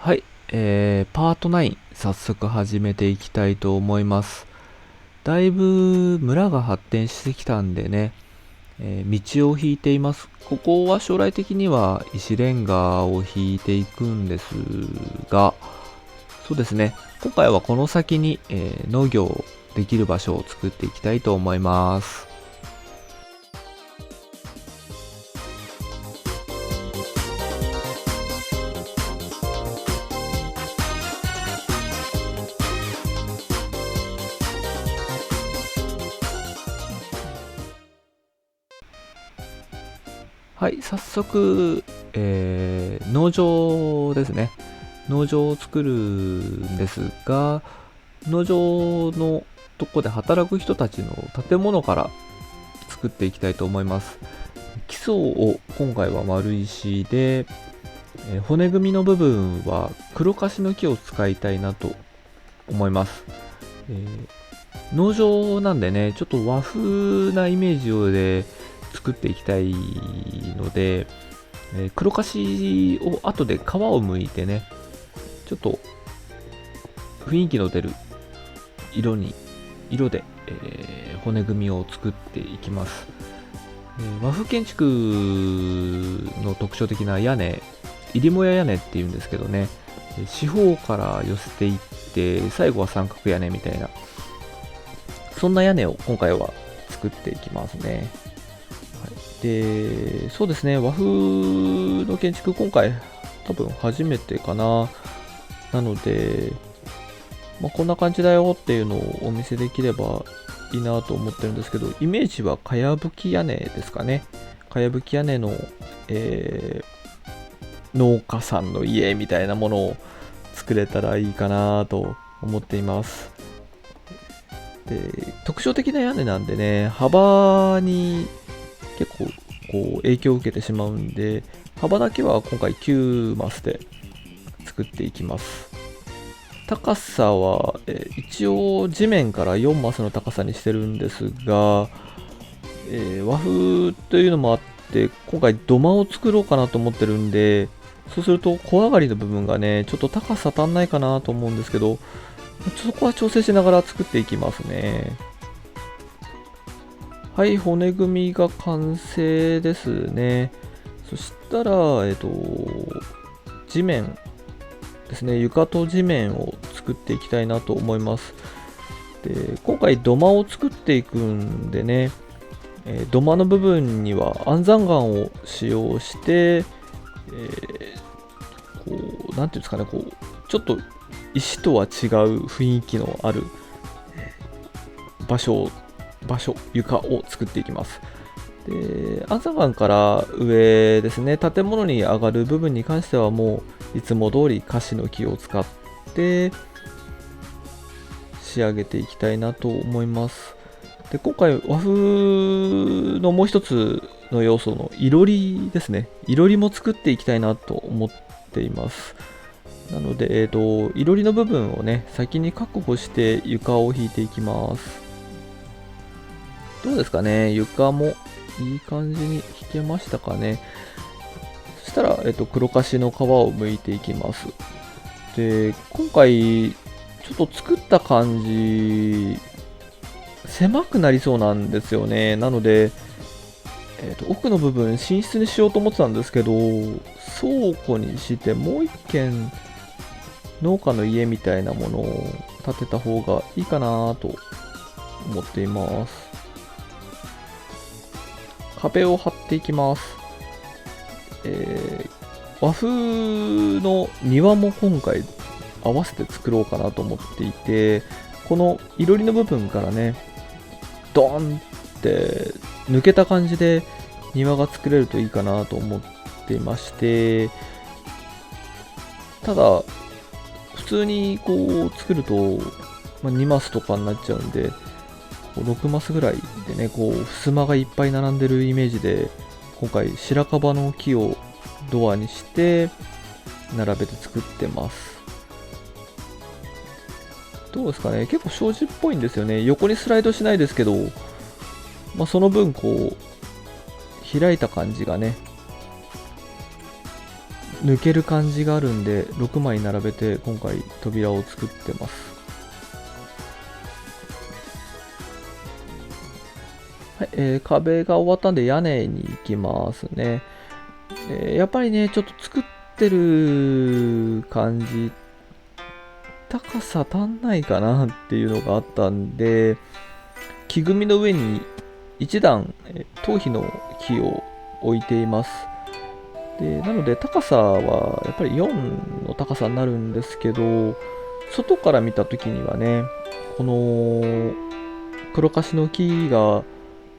はい、パート9、早速始めていきたいと思います。だいぶ村が発展してきたんでね、道を引いています。ここは将来的には石レンガを引いていくんですが、そうですね、今回はこの先に、農業できる場所を作っていきたいと思います。はい、早速、農場ですね。農場を作るんですが、農場のとこで働く人たちの建物から作っていきたいと思います。基礎を今回は丸石で、骨組みの部分は黒樫の木を使いたいなと思います。農場なんでね、ちょっと和風なイメージで作っていきたいので、黒樫を後で皮を剥いてね、ちょっと雰囲気の出る色で、骨組みを作っていきます。和風建築の特徴的な屋根、入りもや屋根っていうんですけどね、四方から寄せていって最後は三角屋根みたいな、そんな屋根を今回は作っていきますね。はい、で、そうですね、和風の建築今回多分初めてかな。なので、こんな感じだよっていうのをお見せできればいいなと思ってるんですけど、イメージはかやぶき屋根ですかね。かやぶき屋根の、農家さんの家みたいなものを作れたらいいかなと思っています。で、特徴的な屋根なんでね、幅に結構こう影響を受けてしまうんで、幅だけは今回9マスで作っていきます。高さは、一応地面から4マスの高さにしてるんですが、和風というのもあって今回土間を作ろうかなと思ってるんで、そうすると小上がりの部分がねちょっと高さ足んないかなと思うんですけど、そこは調整しながら作っていきますね。はい、骨組みが完成ですね。そしたら、地面ですね、床と地面を作っていきたいなと思います。で、今回土間を作っていくんでね、土間の部分には安山岩を使用して、こう、なんていうんですかね、こう、ちょっと石とは違う雰囲気のある場所、床を作っていきます。で、安山岩から上ですね、建物に上がる部分に関してはもういつも通り樫の木を使って仕上げていきたいなと思います。で、今回和風のもう一つの要素のいろりですね。いろりも作っていきたいなと思っています。なので、いろりの部分をね、先に確保して床を引いていきます。どうですかね、床もいい感じに引けましたかね。そしたら、黒樫の皮を剥いていきます。で、今回、ちょっと作った感じ、狭くなりそうなんですよね。なので、奥の部分寝室にしようと思ってたんですけど、倉庫にしてもう一軒農家の家みたいなものを建てた方がいいかなと思っています。壁を張っていきます。和風の庭も今回合わせて作ろうかなと思っていて、このいろりの部分からね、ドーンって抜けた感じで庭が作れるといいかなと思っていまして、ただ普通にこう作ると、2マスとかになっちゃうんで、6マスぐらいでね、こう襖がいっぱい並んでるイメージで、今回白樺の木をドアにして並べて作ってます。どうですかね、結構障子っぽいんですよね。横にスライドしないですけど、その分こう開いた感じがね抜ける感じがあるんで、6枚並べて今回扉を作ってます。はい、壁が終わったんで屋根に行きますね。やっぱりね、ちょっと作ってる感じ、高さ足んないかなっていうのがあったんで、木組みの上に1段、頭皮の木を置いています。で、なので高さはやっぱり4の高さになるんですけど、外から見た時にはね、この黒樫の木が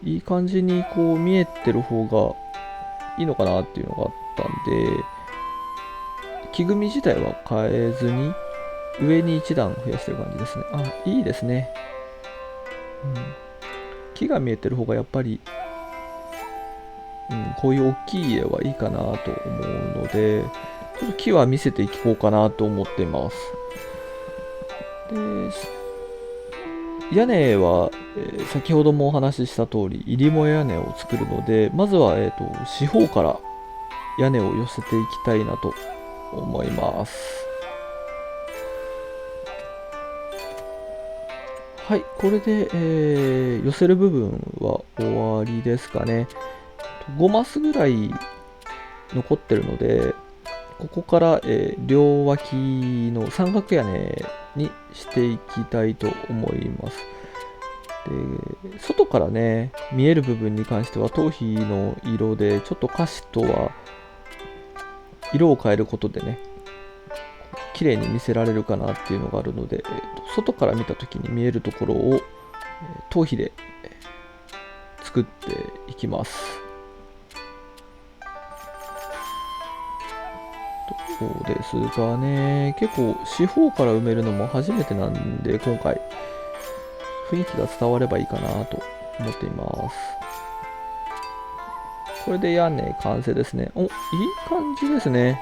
いい感じにこう見えてる方がいいのかなっていうのがあったんで、木組み自体は変えずに上に1段増やしてる感じですね。あ、いいですね。木が見えてる方がやっぱり、こういう大きい家はいいかなと思うので、ちょっと木は見せていこうかなと思っています。で、屋根は、先ほどもお話しした通り入り母屋根を作るので、まずは、四方から屋根を寄せていきたいなと思います。はい、これで、寄せる部分は終わりですかね。5マスぐらい残ってるので、ここから、両脇の三角屋根にしていきたいと思います。で、外からね、見える部分に関しては頭皮の色で、ちょっとカシとは色を変えることでね、綺麗に見せられるかなっていうのがあるので、外から見た時に見えるところを頭皮で作っていきます。そうですがね、結構四方から埋めるのも初めてなんで、今回雰囲気が伝わればいいかなと思っています。これで屋根完成ですね。お、いい感じですね。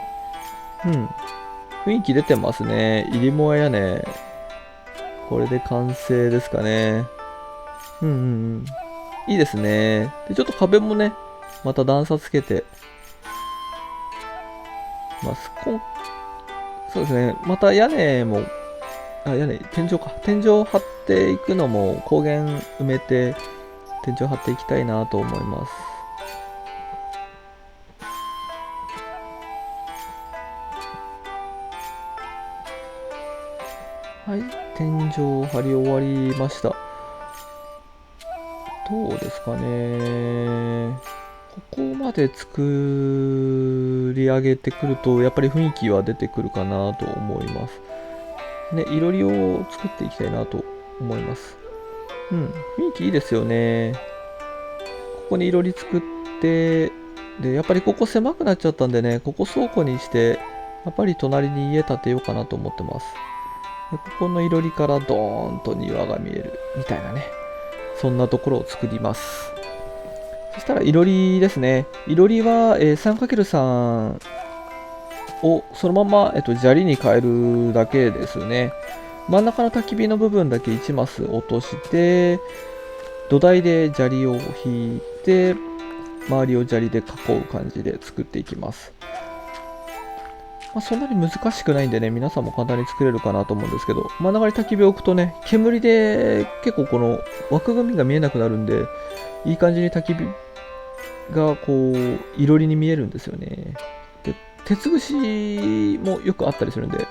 雰囲気出てますね。入り母屋根。これで完成ですかね。いいですね。で、ちょっと壁もね、また段差つけてます。そうですね。また屋根も、天井か。天井を張っていくのも光源埋めて、天井張っていきたいなと思います。はい、天井張り終わりました。どうですかね。ここまで作り上げてくると、やっぱり雰囲気は出てくるかなと思います。ね、いろりを作っていきたいなと思います。雰囲気いいですよね。ここにいろり作って、で、やっぱりここ狭くなっちゃったんでね、ここ倉庫にして、やっぱり隣に家建てようかなと思ってます。で、ここのいろりからドーンと庭が見えるみたいなね、そんなところを作ります。そしたらいろりですね。いろりは、3×3 をそのまま、砂利に変えるだけですね。真ん中の焚き火の部分だけ1マス落として、土台で砂利を引いて、周りを砂利で囲う感じで作っていきます。そんなに難しくないんでね、皆さんも簡単に作れるかなと思うんですけど、真ん中に焚き火を置くとね、煙で結構この枠組みが見えなくなるんで、いい感じに焚き火がこう、いろりに見えるんですよね。で、鉄串もよくあったりするんで、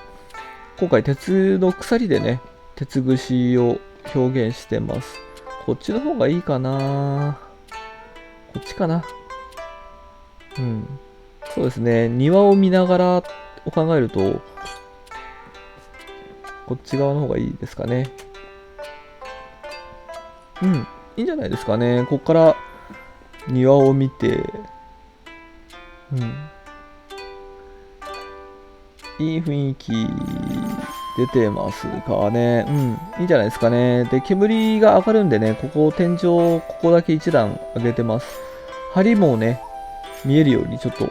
今回鉄の鎖でね、鉄串を表現してます。こっちの方がいいかな。こっちかな。そうですね。庭を見ながらを考えると、こっち側の方がいいですかね。いいんじゃないですかね。こっから庭を見て、いい雰囲気出てますかね。いいんじゃないですかね。で、煙が上がるんでね、ここ天井、ここだけ一段上げてます。梁もね、見えるようにちょっと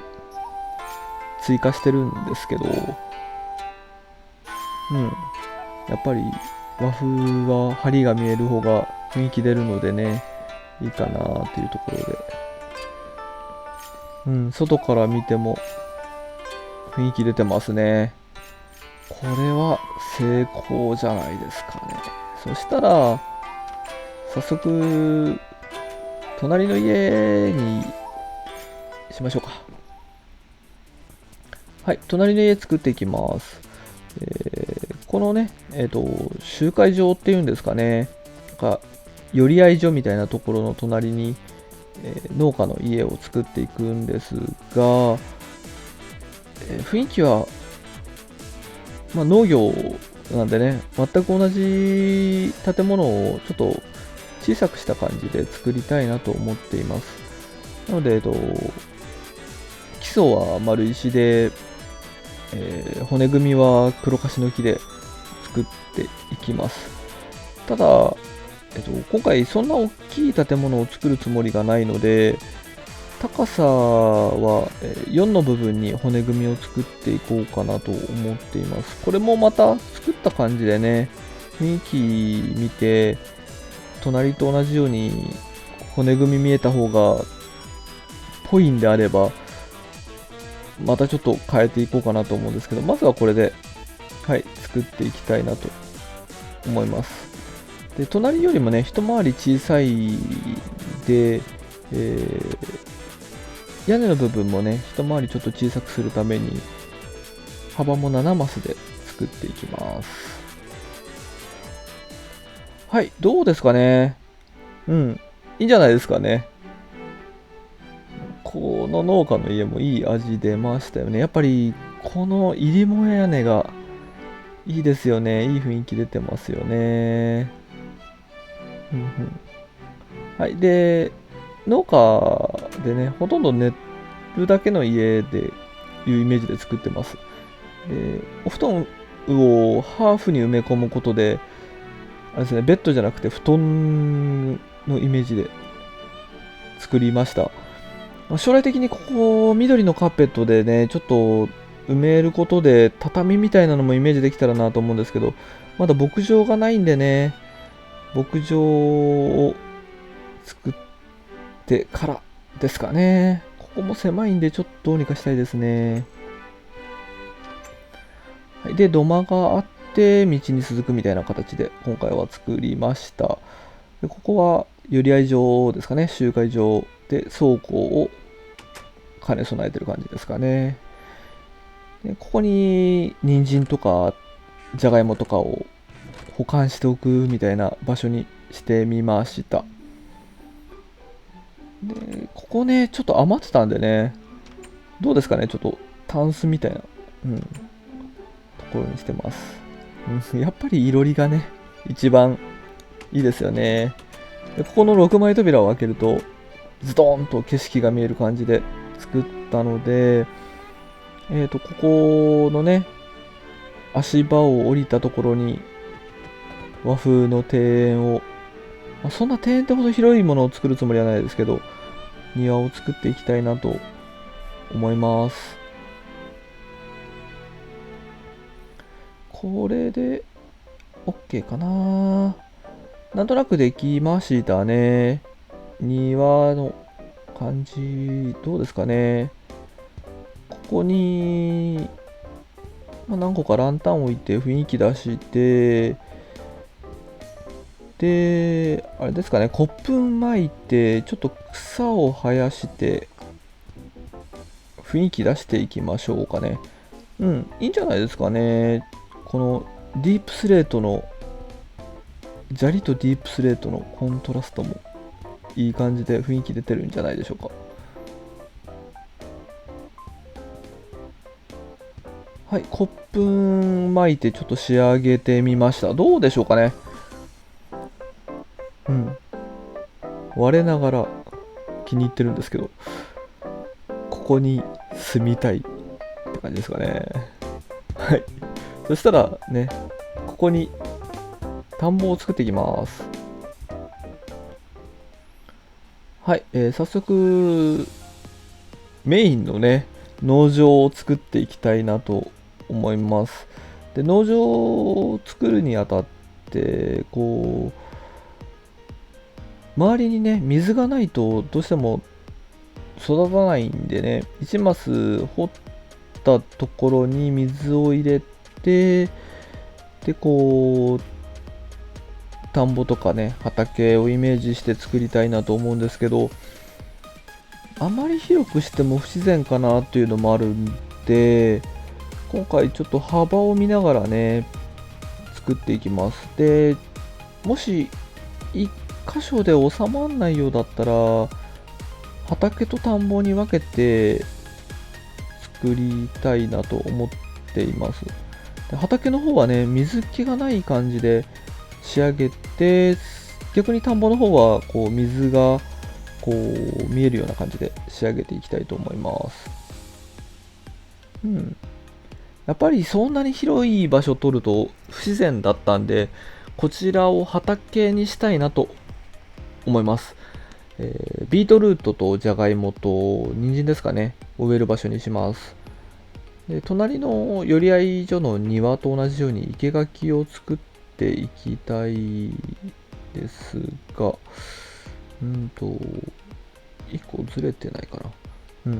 追加してるんですけど、やっぱり和風は梁が見える方が雰囲気出るのでね、いいかなっていうところで。外から見ても雰囲気出てますね。これは成功じゃないですかね。そしたら、早速、隣の家にしましょうか。はい、隣の家作っていきます。このね、集会場っていうんですかね、なんか寄り合い所みたいなところの隣に、農家の家を作っていくんですが、雰囲気は、農業なんでね、全く同じ建物をちょっと小さくした感じで作りたいなと思っています。なので、基礎は丸石で、骨組みは黒樫の木で作っていきます。ただ、今回そんな大きい建物を作るつもりがないので、高さは4の部分に骨組みを作っていこうかなと思っています。これもまた作った感じでね、雰囲気見て、隣と同じように骨組み見えた方がぽいんであれば、またちょっと変えていこうかなと思うんですけど、まずはこれで、はい、作っていきたいなと思います。で、隣よりもね、一回り小さいで、屋根の部分もね、一回りちょっと小さくするために、幅も7マスで作っていきます。はい、どうですかね。うん、いいんじゃないですかね。この農家の家もいい味出ましたよね。やっぱり、この入りも屋根がいいですよね。いい雰囲気出てますよね。うんうん、はい、で、農家でね、ほとんど寝るだけの家でいうイメージで作ってます。で、お布団をハーフに埋め込むことで、あれですね、ベッドじゃなくて布団のイメージで作りました。将来的にここ緑のカーペットでね、ちょっと埋めることで畳みたいなのもイメージできたらなと思うんですけど、まだ牧場がないんでね、牧場を作ってからですかね。ここも狭いんでちょっとどうにかしたいですね。はい、で、土間があって道に続くみたいな形で今回は作りました。で、ここは寄り合い場ですかね、集会場で倉庫を兼ね備えてる感じですかね。で、ここに人参とかじゃがいもとかを保管しておくみたいな場所にしてみました。で、ここね、ちょっと余ってたんでね、どうですかね、ちょっとタンスみたいな、ところにしてます。やっぱりいろりがね、一番いいですよね。で、ここの6枚扉を開けると、ズドーンと景色が見える感じで作ったので、ここのね、足場を降りたところに和風の庭園を、そんな庭園ってほど広いものを作るつもりはないですけど、庭を作っていきたいなと思います。これで OK かな。なんとなくできましたね。庭の感じ、どうですかね。ここに、何個かランタン置いて雰囲気出して、で、あれですかね、コップ巻いて、ちょっと草を生やして、雰囲気出していきましょうかね。いいんじゃないですかね。このディープスレートの、砂利とディープスレートのコントラストもいい感じで雰囲気出てるんじゃないでしょうか。はい、コップ巻いてちょっと仕上げてみました。どうでしょうかね。我ながら気に入ってるんですけど、ここに住みたいって感じですかね。はい。そしたらね、ここに田んぼを作っていきます。はい、早速、メインのね、農場を作っていきたいなと思います。で、農場を作るにあたって、こう、周りにね、水がないとどうしても育たないんでね、1マス掘っしたところに水を入れて、でこう田んぼとかね畑をイメージして作りたいなと思うんですけど、あまり広くしても不自然かなっていうのもあるんで、今回ちょっと幅を見ながらね作っていきます。でもし1箇所で収まらないようだったら畑と田んぼに分けて作りたいなと思っています。で畑の方はね水気がない感じで仕上げて、逆に田んぼの方はこう水がこう見えるような感じで仕上げていきたいと思います。やっぱりそんなに広い場所を取ると不自然だったんで、こちらを畑にしたいなと思います。ビートルートとじゃがいもと人参ですかねを植える場所にします。で隣の寄り合い所の庭と同じように生垣を作っていきたいですが、1個ずれてないかな。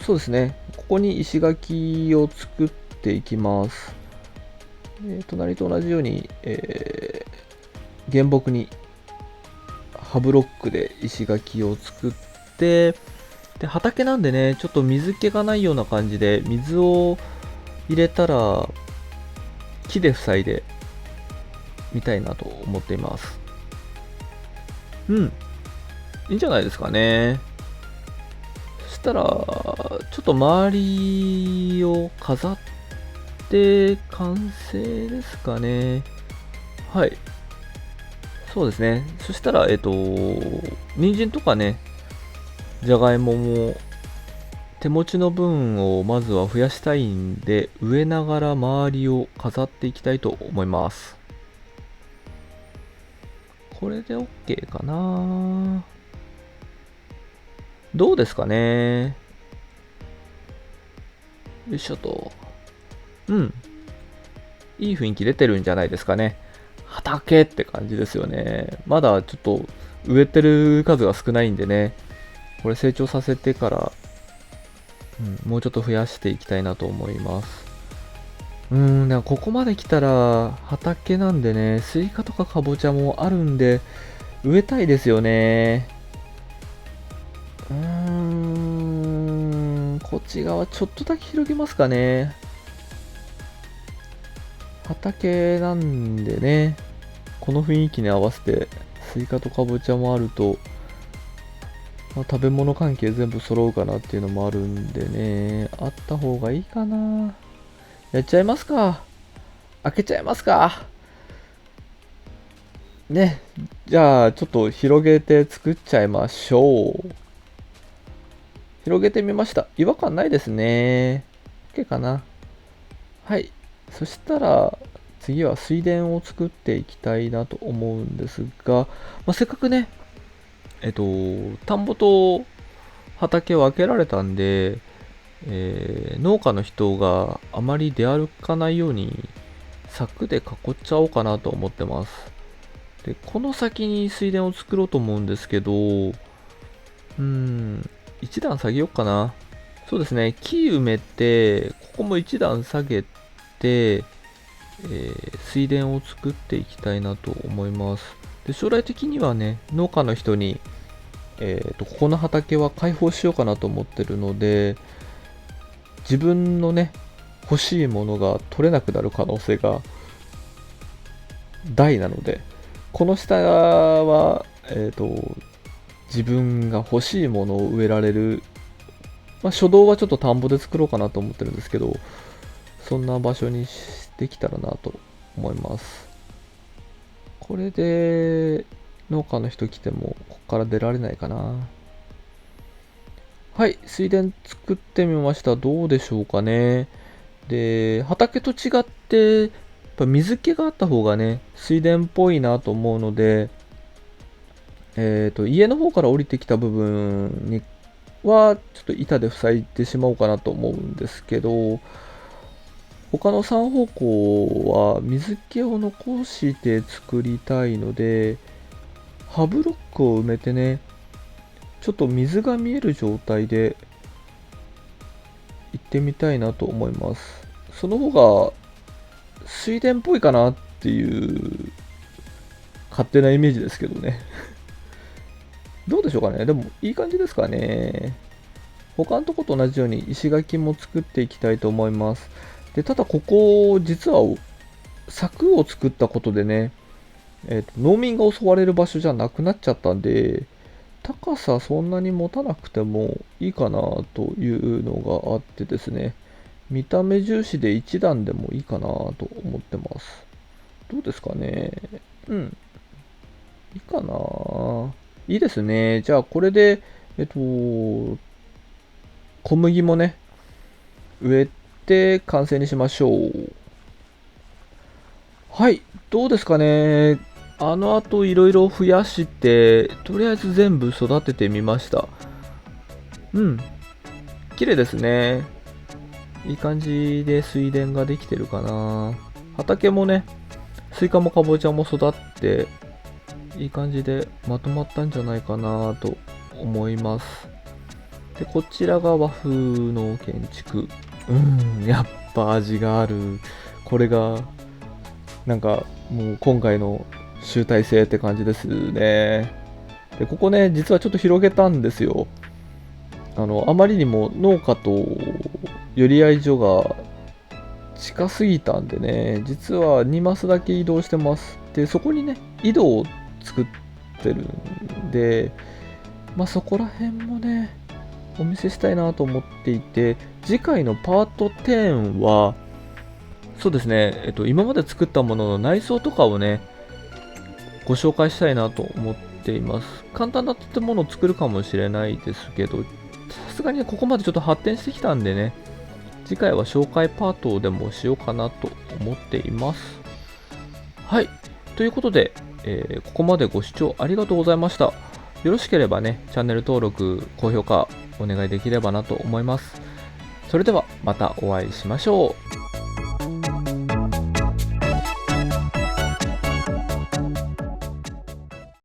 そうですね。ここに石垣を作っていきます。で隣と同じように、原木に葉ブロックで石垣を作って、で畑なんでねちょっと水気がないような感じで水を入れたら木で塞いでみたいなと思っています。いいんじゃないですかね。そしたらちょっと周りを飾って完成ですかね。はい、そうですね。そしたら人参とかねじゃがいもも手持ちの分をまずは増やしたいんで、植えながら周りを飾っていきたいと思います。これで OK かな。どうですかね。よいしょと。いい雰囲気出てるんじゃないですかね。畑って感じですよね。まだちょっと植えてる数が少ないんでね、これ成長させてから、もうちょっと増やしていきたいなと思います。でもここまで来たら畑なんでね、スイカとかかぼちゃもあるんで、植えたいですよね。こっち側ちょっとだけ広げますかね。畑なんでね、この雰囲気に合わせてスイカとかぼちゃもあると、食べ物関係全部揃うかなっていうのもあるんでね、あった方がいいかな。やっちゃいますか。開けちゃいますか。ね。じゃあ、ちょっと広げて作っちゃいましょう。広げてみました。違和感ないですね。OK かな。はい。そしたら、次は水田を作っていきたいなと思うんですが、せっかくね、田んぼと畑を分けられたんで、農家の人があまり出歩かないように柵で囲っちゃおうかなと思ってます。で、この先に水田を作ろうと思うんですけど、一段下げようかな。そうですね、木埋めて、ここも一段下げて、水田を作っていきたいなと思います。で、将来的にはね、農家の人に、ここの畑は開放しようかなと思ってるので、自分のね、欲しいものが取れなくなる可能性が大なので、この下は、自分が欲しいものを植えられる、初動はちょっと田んぼで作ろうかなと思ってるんですけど、そんな場所にできたらなと思います。これで農家の人来てもここから出られないかな。はい、水田作ってみました。どうでしょうかね。で、畑と違ってやっぱ水気があった方がね水田っぽいなと思うので、家の方から降りてきた部分にはちょっと板で塞いでしまおうかなと思うんですけど、他の3方向は水気を残して作りたいので、葉ブロックを埋めてね、ちょっと水が見える状態で行ってみたいなと思います。その方が水田っぽいかなっていう勝手なイメージですけどね。どうでしょうかね。でもいい感じですかね。他のとこと同じように石垣も作っていきたいと思います。で、ただここ実は柵を作ったことでね、農民が襲われる場所じゃなくなっちゃったんで、高さそんなに持たなくてもいいかなというのがあってですね、見た目重視で1段でもいいかなと思ってます。どうですかね。うん。いいかな。いいですね。じゃあこれで、小麦もね、植えて完成にしましょう。はい、どうですかね。あの後いろいろ増やして、とりあえず全部育ててみました。うん、綺麗ですね。いい感じで水田ができてるかな。畑もね、スイカもかぼちゃも育って、いい感じでまとまったんじゃないかなと思います。で、こちらが和風の建築。やっぱ味がある。これが、なんかもう今回の集大成って感じですね。で、ここね、実はちょっと広げたんですよ。あまりにも農家と寄り合い所が近すぎたんでね、実は2マスだけ移動してます。で、そこにね、井戸を作ってるんで、まあそこら辺もね、お見せしたいなと思っていて、次回のパート10は、そうですね、今まで作ったものの内装とかをね、ご紹介したいなと思っています。簡単な建物を作るかもしれないですけど、さすがにここまでちょっと発展してきたんでね、次回は紹介パートでもしようかなと思っています。はい、ということで、ここまでご視聴ありがとうございました。よろしければね、チャンネル登録、高評価お願いできればなと思います。それではまたお会いしましょう。